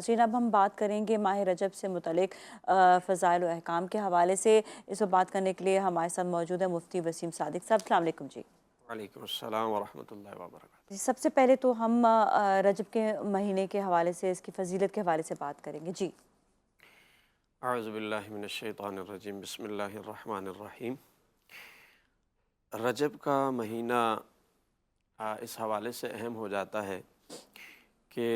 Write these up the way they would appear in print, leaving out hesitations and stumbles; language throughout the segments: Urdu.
ناظرین اب ہم بات کریں گے ماہ رجب سے متعلق فضائل و احکام کے حوالے سے۔ اس وقت بات کرنے کے لیے ہمارے ساتھ موجود ہے مفتی وسیم صادق صاحب۔ السلام علیکم جی۔ وعلیکم السلام ورحمۃ اللہ وبرکاتہ۔ سب سے پہلے تو ہم رجب کے مہینے کے حوالے سے، اس کی فضیلت کے حوالے سے بات کریں گے جی۔ اعوذ باللہ من الشیطان الرجیم، بسم اللہ الرحمن الرحیم۔ رجب کا مہینہ اس حوالے سے اہم ہو جاتا ہے کہ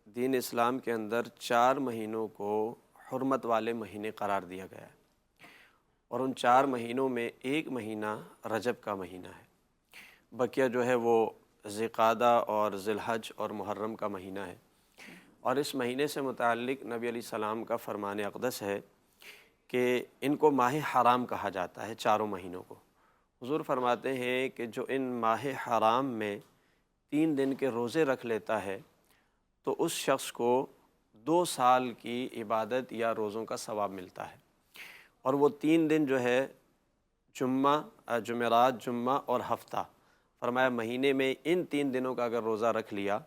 دین اسلام کے اندر 4 مہینوں کو حرمت والے مہینے قرار دیا گیا ہے، اور ان 4 مہینوں میں ایک مہینہ رجب کا مہینہ ہے۔ بقیہ جو ہے وہ ذی-قعدہ اور ذی الحج اور محرم کا مہینہ ہے، اور اس مہینے سے متعلق نبی علیہ السلام کا فرمان اقدس ہے کہ ان کو ماہ حرام کہا جاتا ہے، 4 مہینوں کو۔ حضور فرماتے ہیں کہ جو ان ماہ حرام میں 3 دن کے روزے رکھ لیتا ہے تو اس شخص کو 2 سال کی عبادت یا روزوں کا ثواب ملتا ہے، اور وہ 3 دن جو ہے جمعرات، جمعہ اور ہفتہ، فرمایا مہینے میں ان 3 دنوں کا اگر روزہ رکھ لیا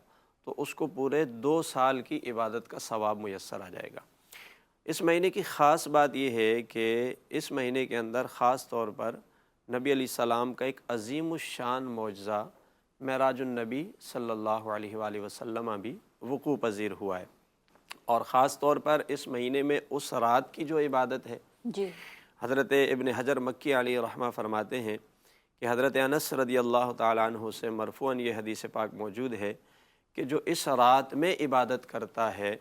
تو اس کو پورے 2 سال کی عبادت کا ثواب میسر آ جائے گا۔ اس مہینے کی خاص بات یہ ہے کہ اس مہینے کے اندر خاص طور پر نبی علیہ السلام کا ایک عظیم الشان معجزہ معراج النبی صلی اللہ علیہ وآلہ وسلم بھی وقوع پذیر ہوا ہے، اور خاص طور پر اس مہینے میں اس رات کی جو عبادت ہے جی۔ حضرت ابن حجر مکی علیہ رحمہ فرماتے ہیں کہ حضرت انس رضی اللہ تعالیٰ عنہ سے مرفوعاً یہ حدیث پاک موجود ہے کہ جو اس رات میں عبادت کرتا ہے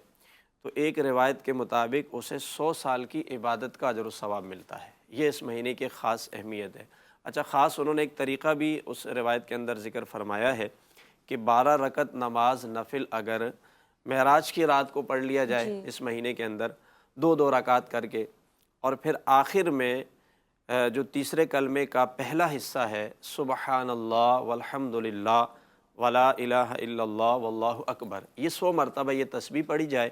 تو ایک روایت کے مطابق اسے 100 سال کی عبادت کا اجر و ثواب ملتا ہے۔ یہ اس مہینے کی خاص اہمیت ہے۔ اچھا، خاص انہوں نے ایک طریقہ بھی اس روایت کے اندر ذکر فرمایا ہے کہ 12 رکعت نماز نفل اگر معراج کی رات کو پڑھ لیا جائے اس مہینے کے اندر 2 رکعات کر کے، اور پھر آخر میں جو تیسرے کلمے کا پہلا حصہ ہے سبحان اللہ والحمد للہ ولا الہ الا اللہ واللہ اکبر، یہ 100 مرتبہ یہ تسبیح پڑھی جائے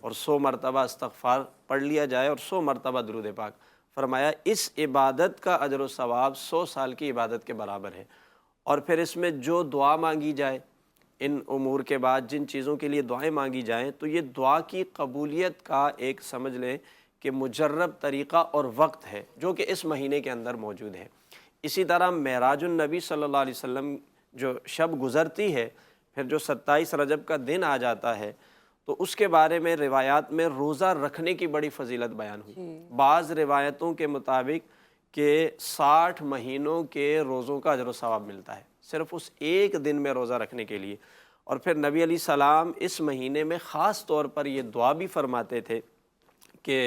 اور 100 مرتبہ استغفار پڑھ لیا جائے اور 100 مرتبہ درود پاک، فرمایا اس عبادت کا اجر و ثواب 100 سال کی عبادت کے برابر ہے۔ اور پھر اس میں جو دعا مانگی جائے، ان امور کے بعد جن چیزوں کے لیے دعائیں مانگی جائیں، تو یہ دعا کی قبولیت کا ایک سمجھ لیں کہ مجرب طریقہ اور وقت ہے جو کہ اس مہینے کے اندر موجود ہے۔ اسی طرح معراج النبی صلی اللہ علیہ وسلم جو شب گزرتی ہے، پھر جو 27 رجب کا دن آ جاتا ہے، تو اس کے بارے میں روایات میں روزہ رکھنے کی بڑی فضیلت بیان ہوئی۔ بعض روایتوں کے مطابق کہ 60 مہینوں کے روزوں کا اجر و ثواب ملتا ہے صرف اس ایک دن میں روزہ رکھنے کے لیے۔ اور پھر نبی علیہ السلام اس مہینے میں خاص طور پر یہ دعا بھی فرماتے تھے کہ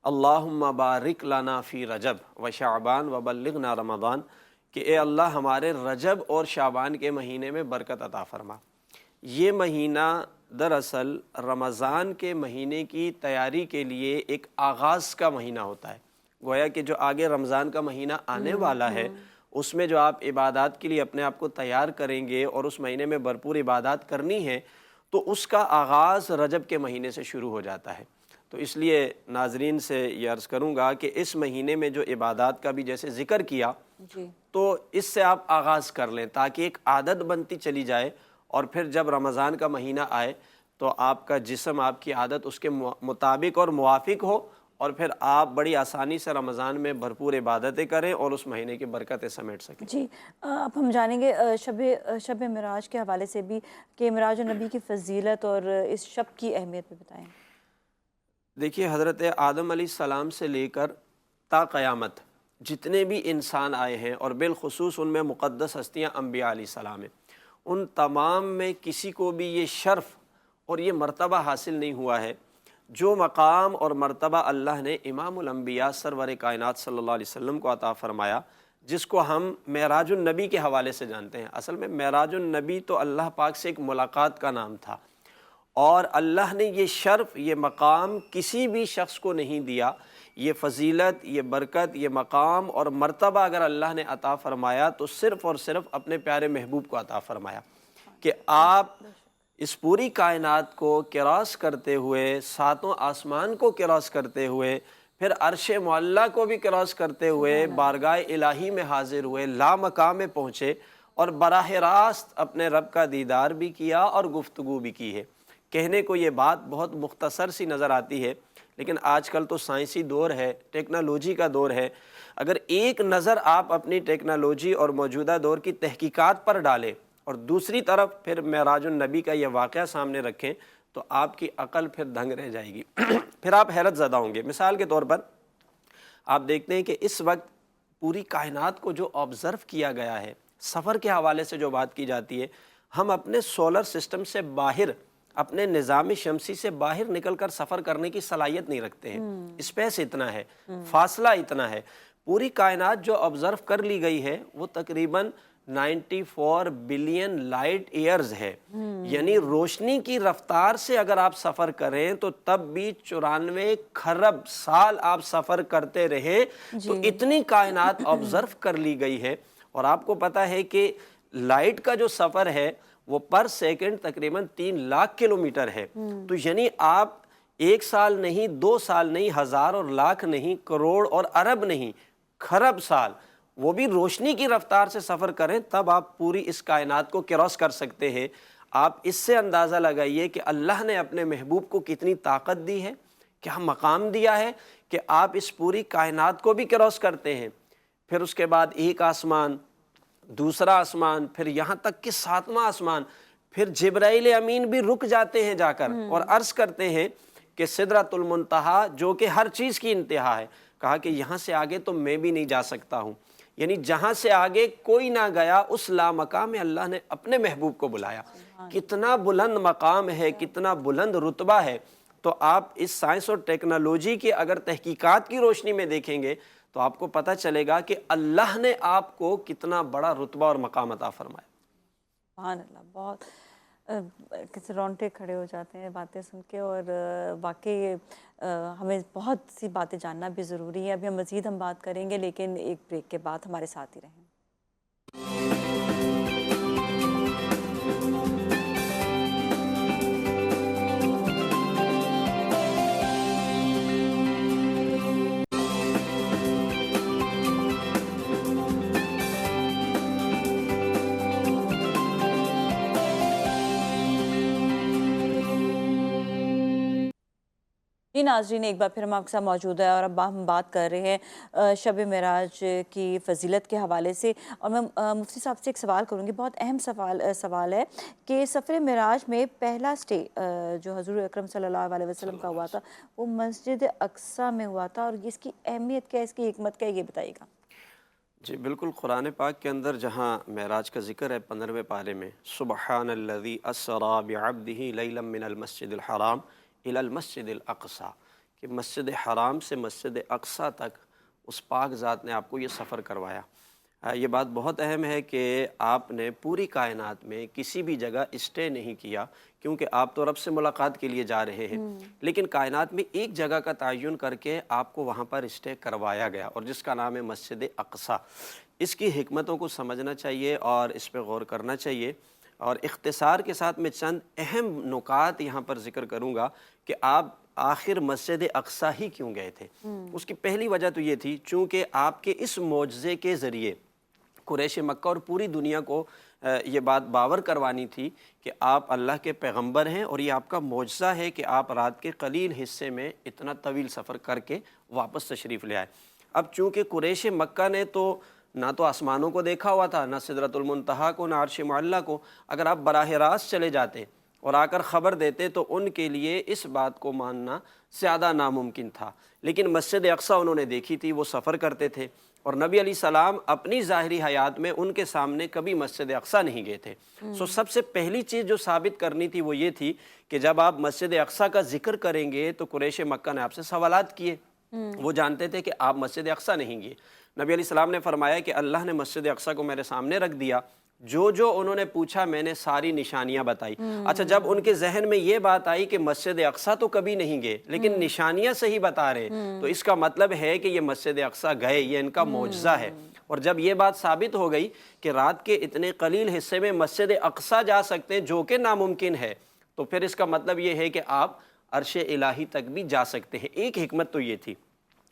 اللہم بارک لنا فی رجب و شعبان و بلغنا رمضان، کہ اے اللہ ہمارے رجب اور شعبان کے مہینے میں برکت عطا فرما۔ یہ مہینہ دراصل رمضان کے مہینے کی تیاری کے لیے ایک آغاز کا مہینہ ہوتا ہے، گویا کہ جو آگے رمضان کا مہینہ آنے والا ہے اس میں جو آپ عبادات کے لیے اپنے آپ کو تیار کریں گے اور اس مہینے میں بھرپور عبادات کرنی ہے، تو اس کا آغاز رجب کے مہینے سے شروع ہو جاتا ہے۔ تو اس لیے ناظرین سے یہ عرض کروں گا کہ اس مہینے میں جو عبادات کا بھی جیسے ذکر کیا تو اس سے آپ آغاز کر لیں تاکہ ایک عادت بنتی چلی جائے، اور پھر جب رمضان کا مہینہ آئے تو آپ کا جسم، آپ کی عادت اس کے مطابق اور موافق ہو، اور پھر آپ بڑی آسانی سے رمضان میں بھرپور عبادتیں کریں اور اس مہینے کی برکتیں سمیٹ سکیں۔ جی، اب ہم جانیں گے شب معراج کے حوالے سے بھی کہ معراج النبی کی فضیلت اور اس شب کی اہمیت بھی بتائیں۔ دیکھیے، حضرت آدم علیہ السلام سے لے کر تا قیامت جتنے بھی انسان آئے ہیں، اور بالخصوص ان میں مقدس ہستیاں انبیاء علیہ السلام ہیں، ان تمام میں کسی کو بھی یہ شرف اور یہ مرتبہ حاصل نہیں ہوا ہے جو مقام اور مرتبہ اللہ نے امام الانبیاء سرور کائنات صلی اللہ علیہ وسلم کو عطا فرمایا، جس کو ہم معراج النبی کے حوالے سے جانتے ہیں۔ اصل میں معراج النبی تو اللہ پاک سے ایک ملاقات کا نام تھا، اور اللہ نے یہ شرف، یہ مقام کسی بھی شخص کو نہیں دیا۔ یہ فضیلت، یہ برکت، یہ مقام اور مرتبہ اگر اللہ نے عطا فرمایا تو صرف اور صرف اپنے پیارے محبوب کو عطا فرمایا، کہ آپ اس پوری کائنات کو کراس کرتے ہوئے، 7 آسمان کو کراس کرتے ہوئے، پھر عرش معلیٰ کو بھی کراس کرتے ہوئے بارگاہ الہی میں حاضر ہوئے، لامقام میں پہنچے، اور براہ راست اپنے رب کا دیدار بھی کیا اور گفتگو بھی کی ہے۔ کہنے کو یہ بات بہت مختصر سی نظر آتی ہے، لیکن آج کل تو سائنسی دور ہے، ٹیکنالوجی کا دور ہے۔ اگر ایک نظر آپ اپنی ٹیکنالوجی اور موجودہ دور کی تحقیقات پر ڈالیں اور دوسری طرف پھر معراج النبی کا یہ واقعہ سامنے رکھیں تو آپ کی عقل پھر دنگ رہ جائے گی پھر آپ حیرت زدہ ہوں گے۔ مثال کے طور پر آپ دیکھتے ہیں کہ اس وقت پوری کائنات کو جو آبزرو کیا گیا ہے، سفر کے حوالے سے جو بات کی جاتی ہے، ہم اپنے سولر سسٹم سے باہر، اپنے نظام شمسی سے باہر نکل کر سفر کرنے کی صلاحیت نہیں رکھتے ہیں۔ اسپیس اتنا ہے، فاصلہ اتنا ہے، پوری کائنات جو آبزرو کر لی گئی ہے وہ تقریباً 94 بلین لائٹ ایئرز ہے، یعنی روشنی کی رفتار سے اگر آپ سفر کریں تو تب بھی 94 کھرب سال آپ سفر کرتے رہے تو اتنی کائنات آبزرو کر لی گئی ہے۔ اور آپ کو پتہ ہے کہ لائٹ کا جو سفر ہے وہ پر سیکنڈ تقریباً 3 لاکھ کلومیٹر ہے، تو یعنی آپ 1 سال نہیں، 2 سال نہیں، ہزار اور لاکھ نہیں، کروڑ اور ارب نہیں، کھرب سال وہ بھی روشنی کی رفتار سے سفر کریں تب آپ پوری اس کائنات کو کراس کر سکتے ہیں۔ آپ اس سے اندازہ لگائیے کہ اللہ نے اپنے محبوب کو کتنی طاقت دی ہے، کیا مقام دیا ہے کہ آپ اس پوری کائنات کو بھی کراس کرتے ہیں۔ پھر اس کے بعد ایک آسمان، دوسرا آسمان، پھر یہاں تک کہ 7واں آسمان، پھر جبرائیل امین بھی رک جاتے ہیں جا کر اور عرض کرتے ہیں کہ سدرۃ المنتہا جو کہ ہر چیز کی انتہا ہے، کہا کہ یہاں سے آگے تو میں بھی نہیں جا سکتا ہوں، یعنی جہاں سے آگے کوئی نہ گیا اس لامقام میں اللہ نے اپنے محبوب کو بلایا۔ کتنا بلند مقام ہے، کتنا بلند رتبہ ہے۔ تو آپ اس سائنس اور ٹیکنالوجی کے اگر تحقیقات کی روشنی میں دیکھیں گے تو آپ کو پتہ چلے گا کہ اللہ نے آپ کو کتنا بڑا رتبہ اور مقام عطا فرمایا۔ سبحان اللہ، بہت کسی رونگٹے کھڑے ہو جاتے ہیں باتیں سن کے، اور واقعی ہمیں بہت سی باتیں جاننا بھی ضروری ہے۔ ابھی مزید ہم بات کریں گے لیکن ایک بریک کے بعد ہمارے ساتھ ہی رہیں۔ جی ناظرین، ایک بار پھر ہم آپ کے ساتھ موجود ہے اور اب ہم بات کر رہے ہیں شب معراج کی فضیلت کے حوالے سے، اور میں مفتی صاحب سے ایک سوال کروں گی، بہت اہم سوال ہے کہ سفر معراج میں پہلا سٹے جو حضور اکرم صلی اللہ علیہ وسلم کا ہوا تھا وہ مسجد اقصیٰ میں ہوا تھا، اور اس کی اہمیت کیا ہے، اس کی حکمت کیا ہے، یہ بتائیے گا۔ جی بالکل، قرآن پاک کے اندر جہاں معراج کا ذکر ہے 15ویں پارے میں، سبحان الذی اسریٰ بعبدہ لیلا من المسجد الحرام الی المسجد الاقصیٰ، کہ مسجد حرام سے مسجد اقصیٰ تک اس پاک ذات نے آپ کو یہ سفر کروایا۔ یہ بات بہت اہم ہے کہ آپ نے پوری کائنات میں کسی بھی جگہ اسٹے نہیں کیا، کیونکہ آپ تو رب سے ملاقات کے لیے جا رہے ہیں، لیکن کائنات میں ایک جگہ کا تعین کر کے آپ کو وہاں پر اسٹے کروایا گیا، اور جس کا نام ہے مسجد اقصیٰ۔ اس کی حکمتوں کو سمجھنا چاہیے اور اس پہ غور کرنا چاہیے، اور اختصار کے ساتھ میں چند اہم نکات یہاں پر ذکر کروں گا کہ آپ آخر مسجد اقصیٰ ہی کیوں گئے تھے۔ اس کی پہلی وجہ تو یہ تھی چونکہ آپ کے اس معجزے کے ذریعے قریش مکہ اور پوری دنیا کو یہ بات باور کروانی تھی کہ آپ اللہ کے پیغمبر ہیں، اور یہ آپ کا معجزہ ہے کہ آپ رات کے قلیل حصے میں اتنا طویل سفر کر کے واپس تشریف لے آئے۔ اب چونکہ قریش مکہ نے تو نہ تو آسمانوں کو دیکھا ہوا تھا، نہ سدرۃ المنتہا کو، نہ عرش معلیٰ کو، اگر آپ براہ راست چلے جاتے اور آ کر خبر دیتے تو ان کے لیے اس بات کو ماننا زیادہ ناممکن تھا، لیکن مسجد اقصیٰ انہوں نے دیکھی تھی، وہ سفر کرتے تھے، اور نبی علیہ السلام اپنی ظاہری حیات میں ان کے سامنے کبھی مسجد اقصیٰ نہیں گئے تھے۔ سب سے پہلی چیز جو ثابت کرنی تھی وہ یہ تھی کہ جب آپ مسجد اقصیٰ کا ذکر کریں گے تو قریش مکہ نے آپ سے سوالات کیے، وہ جانتے تھے کہ آپ مسجد اقصیٰ نہیں گئے۔ نبی علیہ السلام نے فرمایا کہ اللہ نے مسجد اقصیٰ کو میرے سامنے رکھ دیا، جو انہوں نے پوچھا میں نے ساری نشانیاں بتائی۔ اچھا، جب ان کے ذہن میں یہ بات آئی کہ مسجد اقصیٰ تو کبھی نہیں گئے لیکن نشانیاں صحیح بتا رہے، تو اس کا مطلب ہے کہ یہ مسجد اقصیٰ گئے، یہ ان کا معجزہ ہے۔ اور جب یہ بات ثابت ہو گئی کہ رات کے اتنے قلیل حصے میں مسجد اقصیٰ جا سکتے ہیں جو کہ ناممکن ہے، تو پھر اس کا مطلب یہ ہے کہ آپ عرش الہی تک بھی جا سکتے ہیں۔ ایک حکمت تو یہ تھی۔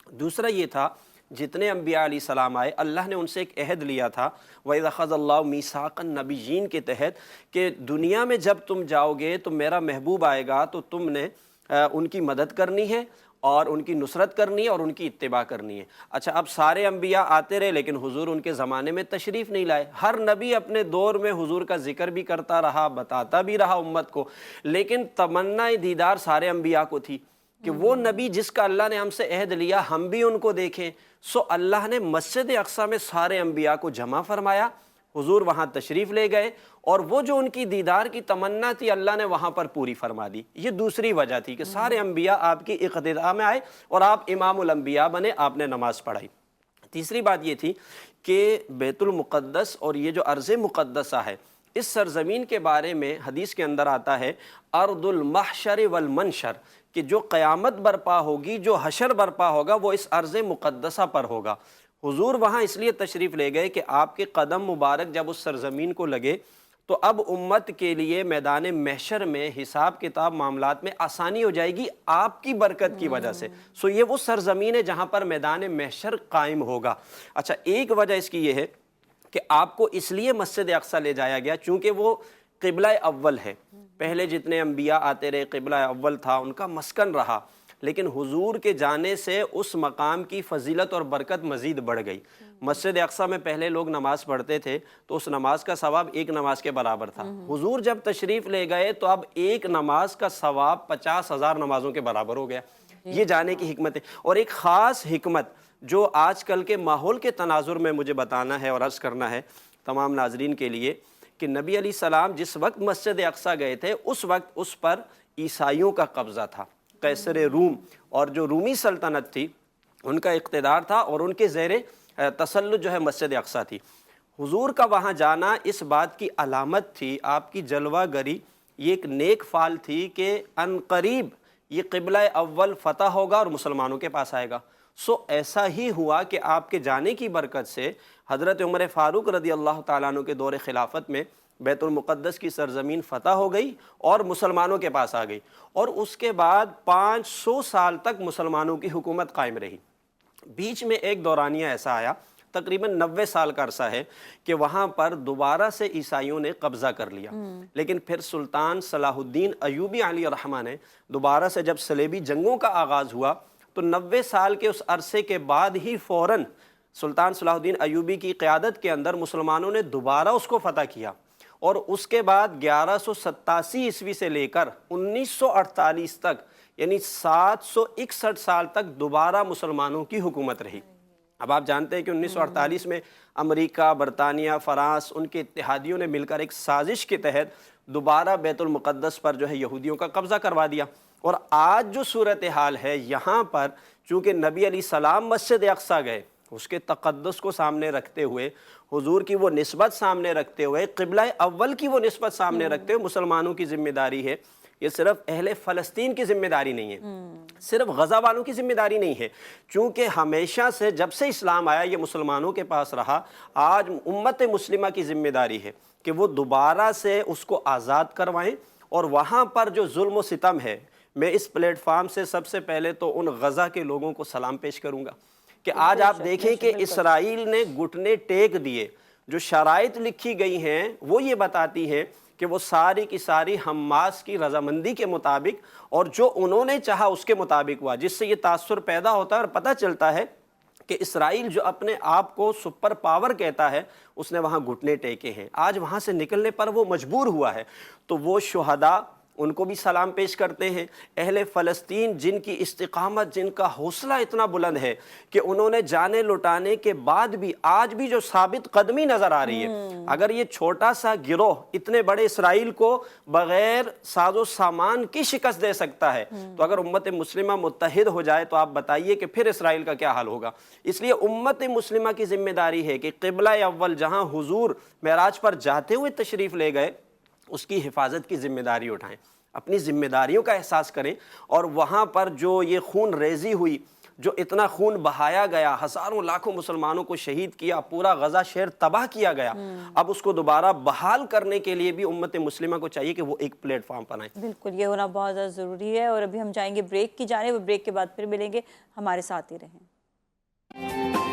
دوسرا یہ تھا جتنے انبیاء علیہ السلام آئے اللہ نے ان سے ایک عہد لیا تھا وَإِذَا أَخَذَ اللَّهُ مِيثَاقَ النَّبِيِّينَ کے تحت کہ دنیا میں جب تم جاؤ گے تو میرا محبوب آئے گا تو تم نے ان کی مدد کرنی ہے اور ان کی نصرت کرنی ہے اور ان کی اتباع کرنی ہے۔ اچھا اب سارے انبیاء آتے رہے لیکن حضور ان کے زمانے میں تشریف نہیں لائے۔ ہر نبی اپنے دور میں حضور کا ذکر بھی کرتا رہا، بتاتا بھی رہا امت کو، لیکن تمنا دیدار سارے انبیاء کو تھی کہ وہ نبی جس کا اللہ نے ہم سے عہد لیا ہم بھی ان کو دیکھیں۔ سو اللہ نے مسجد اقصیٰ میں سارے انبیاء کو جمع فرمایا، حضور وہاں تشریف لے گئے اور وہ جو ان کی دیدار کی تمنا تھی اللہ نے وہاں پر پوری فرما دی۔ یہ دوسری وجہ تھی کہ سارے انبیاء آپ کی اقتداء میں آئے اور آپ امام الانبیاء بنے، آپ نے نماز پڑھائی۔ تیسری بات یہ تھی کہ بیت المقدس اور یہ جو ارض مقدسہ ہے اس سرزمین کے بارے میں حدیث کے اندر آتا ہے ارض المحشر والمنشر، کہ جو قیامت برپا ہوگی، جو حشر برپا ہوگا وہ اس ارض مقدسہ پر ہوگا۔ حضور وہاں اس لیے تشریف لے گئے کہ آپ کے قدم مبارک جب اس سرزمین کو لگے تو اب امت کے لیے میدان محشر میں حساب کتاب معاملات میں آسانی ہو جائے گی آپ کی برکت کی وجہ سے۔ سو یہ وہ سرزمین ہے جہاں پر میدان محشر قائم ہوگا۔ اچھا ایک وجہ اس کی یہ ہے کہ آپ کو اس لیے مسجد اقصیٰ لے جایا گیا چونکہ وہ قبلہ اول ہے۔ پہلے جتنے انبیاء آتے رہے قبلہ اول تھا، ان کا مسکن رہا، لیکن حضور کے جانے سے اس مقام کی فضیلت اور برکت مزید بڑھ گئی۔ مسجد اقصیٰ میں پہلے لوگ نماز پڑھتے تھے تو اس نماز کا ثواب ایک نماز کے برابر تھا۔ حضور جب تشریف لے گئے تو اب ایک نماز کا ثواب 50,000 نمازوں کے برابر ہو گیا۔ یہ جانے کی حکمت ہے۔ اور ایک خاص حکمت جو آج کل کے ماحول کے تناظر میں مجھے بتانا ہے اور عرض کرنا ہے تمام ناظرین کے لیے کہ نبی علیہ السلام جس وقت مسجد اقصیٰ گئے تھے اس وقت اس پر عیسائیوں کا قبضہ تھا۔ قیصر روم اور جو رومی سلطنت تھی ان کا اقتدار تھا اور ان کے زیر تسلط جو ہے مسجد اقصیٰ تھی۔ حضور کا وہاں جانا اس بات کی علامت تھی، آپ کی جلوہ گری یہ ایک نیک فعل تھی کہ ان قریب یہ قبلہ اول فتح ہوگا اور مسلمانوں کے پاس آئے گا۔ سو ایسا ہی ہوا کہ آپ کے جانے کی برکت سے حضرت عمر فاروق رضی اللہ تعالیٰ عنہ کے دور خلافت میں بیت المقدس کی سرزمین فتح ہو گئی اور مسلمانوں کے پاس آ گئی، اور اس کے بعد 500 سال تک مسلمانوں کی حکومت قائم رہی۔ بیچ میں ایک دورانیہ ایسا آیا تقریباً 90 سال کا عرصہ ہے کہ وہاں پر دوبارہ سے عیسائیوں نے قبضہ کر لیا، لیکن پھر سلطان صلاح الدین ایوبی علیہ الرحمہ نے دوبارہ سے جب صلیبی جنگوں کا آغاز ہوا تو 90 سال کے اس عرصے کے بعد ہی فوراً سلطان صلاح الدین ایوبی کی قیادت کے اندر مسلمانوں نے دوبارہ اس کو فتح کیا، اور اس کے بعد 1187 عیسوی سے لے کر 1948 تک یعنی 761 سال تک دوبارہ مسلمانوں کی حکومت رہی۔ اب آپ جانتے ہیں کہ 1948 میں امریکہ، برطانیہ، فرانس ان کے اتحادیوں نے مل کر ایک سازش کے تحت دوبارہ بیت المقدس پر جو ہے یہودیوں کا قبضہ کروا دیا، اور آج جو صورتحال ہے یہاں پر چونکہ نبی علیہ السلام مسجد اقصیٰ گئے، اس کے تقدس کو سامنے رکھتے ہوئے، حضور کی وہ نسبت سامنے رکھتے ہوئے، قبلہ اول کی وہ نسبت سامنے رکھتے ہوئے مسلمانوں کی ذمہ داری ہے۔ یہ صرف اہل فلسطین کی ذمہ داری نہیں ہے، صرف غزہ والوں کی ذمہ داری نہیں ہے، چونکہ ہمیشہ سے جب سے اسلام آیا یہ مسلمانوں کے پاس رہا۔ آج امت مسلمہ کی ذمہ داری ہے کہ وہ دوبارہ سے اس کو آزاد کروائیں، اور وہاں پر جو ظلم و ستم ہے، میں اس پلیٹ فارم سے سب سے پہلے تو ان غزہ کے لوگوں کو سلام پیش کروں گا کہ آج آپ دیکھیں کہ اسرائیل نے گھٹنے ٹیک دیے۔ جو شرائط لکھی گئی ہیں وہ یہ بتاتی ہیں کہ وہ ساری کی ساری حماس کی رضامندی کے مطابق اور جو انہوں نے چاہا اس کے مطابق ہوا، جس سے یہ تاثر پیدا ہوتا ہے اور پتہ چلتا ہے کہ اسرائیل جو اپنے آپ کو سپر پاور کہتا ہے اس نے وہاں گھٹنے ٹیکے ہیں۔ آج وہاں سے نکلنے پر وہ مجبور ہوا ہے، تو وہ شہداء ان کو بھی سلام پیش کرتے ہیں۔ اہل فلسطین جن کی استقامت، جن کا حوصلہ اتنا بلند ہے کہ انہوں نے جانے لٹانے کے بعد بھی آج بھی جو ثابت قدمی نظر آ رہی ہے، اگر یہ چھوٹا سا گروہ اتنے بڑے اسرائیل کو بغیر ساز و سامان کی شکست دے سکتا ہے، تو اگر امت مسلمہ متحد ہو جائے تو آپ بتائیے کہ پھر اسرائیل کا کیا حال ہوگا۔ اس لیے امت مسلمہ کی ذمہ داری ہے کہ قبلہ اول جہاں حضور معراج پر جاتے ہوئے تشریف لے گئے اس کی حفاظت کی ذمہ داری اٹھائیں، اپنی ذمہ داریوں کا احساس کریں، اور وہاں پر جو یہ خون ریزی ہوئی، جو اتنا خون بہایا گیا، ہزاروں لاکھوں مسلمانوں کو شہید کیا، پورا غزہ شہر تباہ کیا گیا، اب اس کو دوبارہ بحال کرنے کے لیے بھی امت مسلمہ کو چاہیے کہ وہ ایک پلیٹ فارم بنائیں۔ بالکل، یہ ہونا بہت زیادہ ضروری ہے، اور ابھی ہم جائیں گے بریک کی جانب، بریک کے بعد پھر ملیں گے، ہمارے ساتھ ہی رہیں۔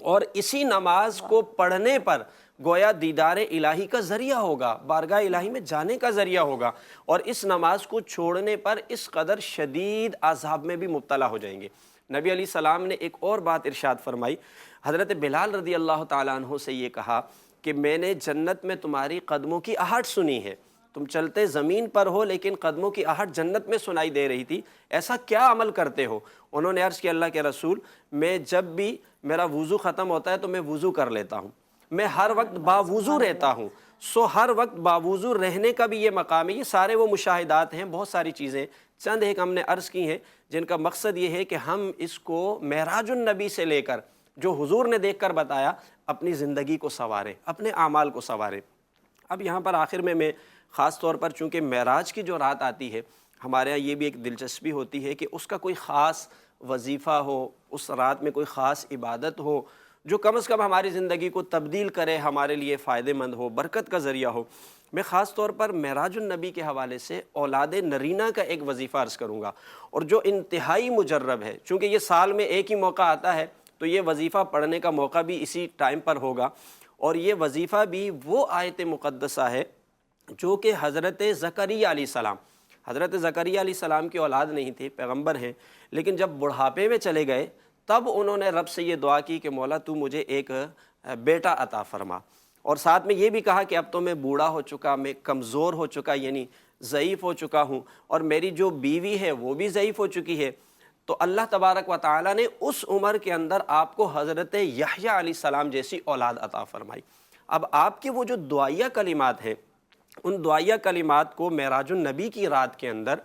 اور اسی نماز کو پڑھنے پر گویا دیدار الہی کا ذریعہ ہوگا، بارگاہ الہی میں جانے کا ذریعہ ہوگا، اور اس نماز کو چھوڑنے پر اس قدر شدید عذاب میں بھی مبتلا ہو جائیں گے۔ نبی علیہ السلام نے ایک اور بات ارشاد فرمائی، حضرت بلال رضی اللہ تعالیٰ عنہ سے یہ کہا کہ میں نے جنت میں تمہاری قدموں کی آہٹ سنی ہے، تم چلتے زمین پر ہو لیکن قدموں کی آہٹ جنت میں سنائی دے رہی تھی، ایسا کیا عمل کرتے ہو؟ انہوں نے عرض کیا اللہ کے رسول، میں جب بھی میرا وضو ختم ہوتا ہے تو میں وضو کر لیتا ہوں، میں ہر وقت باوضو رہتا ہوں، سو ہر وقت باوضو رہنے کا بھی یہ مقام ہے۔ یہ سارے وہ مشاہدات ہیں، بہت ساری چیزیں، چند ایک ہم نے عرض کی ہیں جن کا مقصد یہ ہے کہ ہم اس کو معراج النبی سے لے کر جو حضور نے دیکھ کر بتایا اپنی زندگی کو سنواریں، اپنے اعمال کو سنواریں۔ اب یہاں پر آخر میں خاص طور پر چونکہ معراج کی جو رات آتی ہے، ہمارے یہاں یہ بھی ایک دلچسپی ہوتی ہے کہ اس کا کوئی خاص وظیفہ ہو، اس رات میں کوئی خاص عبادت ہو جو کم از کم ہماری زندگی کو تبدیل کرے، ہمارے لیے فائدہ مند ہو، برکت کا ذریعہ ہو۔ میں خاص طور پر معراج النبی کے حوالے سے اولاد نرینہ کا ایک وظیفہ عرض کروں گا، اور جو انتہائی مجرب ہے، چونکہ یہ سال میں ایک ہی موقع آتا ہے تو یہ وظیفہ پڑھنے کا موقع بھی اسی ٹائم پر ہوگا، اور یہ وظیفہ بھی وہ آیت مقدسہ ہے جو کہ حضرت زکریا علیہ السلام، حضرت زکریا علیہ السلام کی اولاد نہیں تھی، پیغمبر ہیں، لیکن جب بڑھاپے میں چلے گئے تب انہوں نے رب سے یہ دعا کی کہ مولا تو مجھے ایک بیٹا عطا فرما، اور ساتھ میں یہ بھی کہا کہ اب تو میں بوڑھا ہو چکا، میں کمزور ہو چکا، یعنی ضعیف ہو چکا ہوں، اور میری جو بیوی ہے وہ بھی ضعیف ہو چکی ہے، تو اللہ تبارک و تعالیٰ نے اس عمر کے اندر آپ کو حضرت یحییٰ علیہ السلام جیسی اولاد عطا فرمائی۔ اب آپ کے وہ جو دعائیہ کلمات ہیں، ان دعائیہ کلمات کو معراج النبی کی رات کے اندر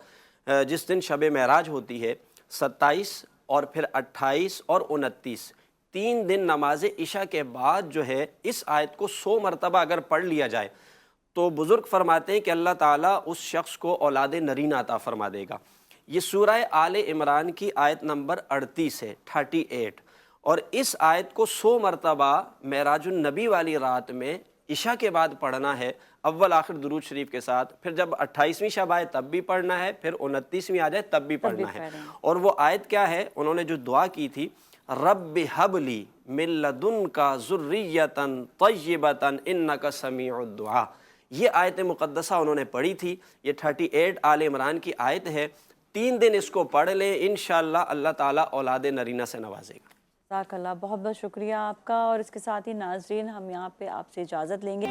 جس دن شب معراج ہوتی ہے، 27 اور پھر 28 اور 29، 3 دن نماز عشاء کے بعد جو ہے اس آیت کو 100 مرتبہ اگر پڑھ لیا جائے تو بزرگ فرماتے ہیں کہ اللہ تعالیٰ اس شخص کو اولاد نرینہ عطا فرما دے گا۔ یہ سورہ آل عمران کی آیت نمبر 38 ہے، 38، اور اس آیت کو 100 مرتبہ معراج النبی والی رات میں عشاء کے بعد پڑھنا ہے، اول آخر درود شریف کے ساتھ، پھر جب 28ویں شب آئے تب بھی پڑھنا ہے، پھر 29ویں آ جائے تب بھی پڑھنا ہے۔ اور وہ آیت کیا ہے؟ انہوں نے جو دعا کی تھی، رب حب لی من لدنک ذریۃ طیبۃ انک سمیع الدعاء، یہ آیت مقدسہ انہوں نے پڑھی تھی۔ یہ 38 آل عمران کی آیت ہے، 3 دن اس کو پڑھ لیں، انشاءاللہ اللہ تعالیٰ اولاد نرینہ سے نوازے گا۔ جزاک اللہ، بہت بہت شکریہ آپ کا، اور اس کے ساتھ ہی ناظرین ہم یہاں پہ آپ سے اجازت لیں گے۔